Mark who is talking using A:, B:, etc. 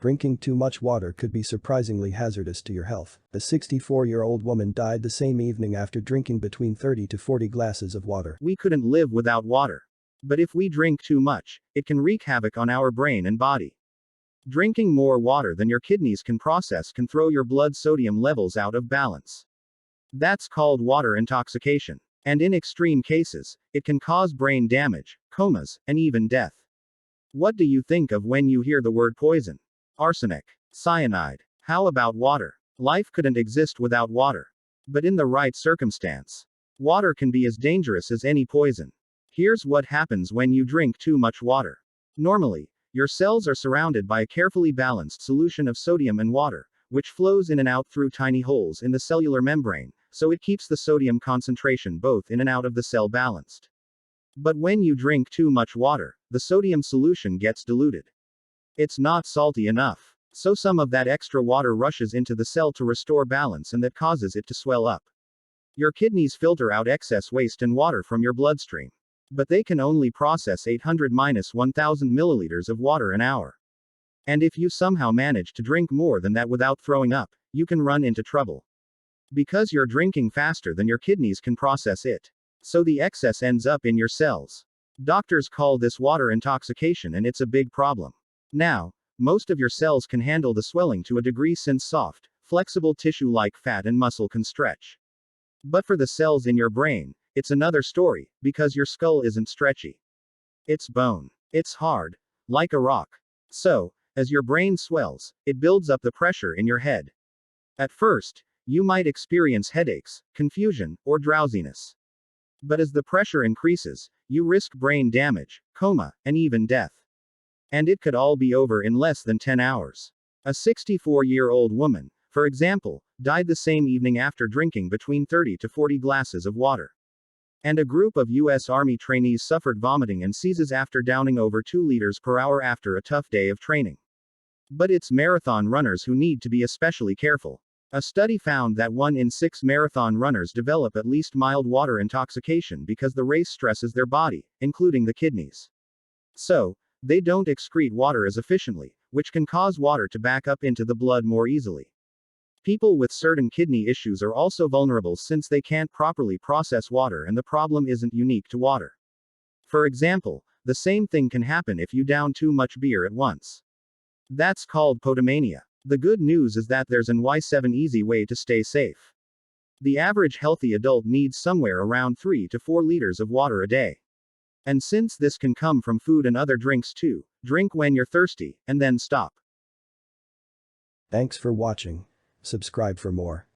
A: Drinking too much water could be surprisingly hazardous to your health. A 64-year-old woman died the same evening after drinking between 30 to 40 glasses of water.
B: We couldn't live without water. But if we drink too much, it can wreak havoc on our brain and body. Drinking more water than your kidneys can process can throw your blood sodium levels out of balance. That's called water intoxication. And in extreme cases, it can cause brain damage, comas, and even death. What do you think of when you hear the word poison? Arsenic. Cyanide. How about water? Life couldn't exist without water. But in the right circumstance, water can be as dangerous as any poison. Here's what happens when you drink too much water. Normally, your cells are surrounded by a carefully balanced solution of sodium and water, which flows in and out through tiny holes in the cellular membrane, so it keeps the sodium concentration both in and out of the cell balanced. But when you drink too much water, the sodium solution gets diluted. It's not salty enough. So some of that extra water rushes into the cell to restore balance, and that causes it to swell up. Your kidneys filter out excess waste and water from your bloodstream. But they can only process 800-1000 milliliters of water an hour. And if you somehow manage to drink more than that without throwing up, you can run into trouble. Because you're drinking faster than your kidneys can process it. So the excess ends up in your cells. Doctors call this water intoxication, and it's a big problem. Now, most of your cells can handle the swelling to a degree since soft, flexible tissue like fat and muscle can stretch. But for the cells in your brain, it's another story, because your skull isn't stretchy. It's bone. It's hard. Like a rock. So, as your brain swells, it builds up the pressure in your head. At first, you might experience headaches, confusion, or drowsiness. But as the pressure increases, you risk brain damage, coma, and even death. And it could all be over in less than 10 hours. A 64-year-old woman, for example, died the same evening after drinking between 30 to 40 glasses of water. And a group of U.S. Army trainees suffered vomiting and seizures after downing over 2 liters per hour after a tough day of training. But it's marathon runners who need to be especially careful. A study found that 1 in 6 marathon runners develop at least mild water intoxication because the race stresses their body, including the kidneys. So, they don't excrete water as efficiently, which can cause water to back up into the blood more easily. People with certain kidney issues are also vulnerable since they can't properly process water, and the problem isn't unique to water. For example, the same thing can happen if you down too much beer at once. That's called potomania. The good news is that there's an Y7 easy way to stay safe. The average healthy adult needs somewhere around 3 to 4 liters of water a day. And since this can come from food and other drinks too, drink when you're thirsty, and then stop.
A: Thanks for watching. Subscribe for more.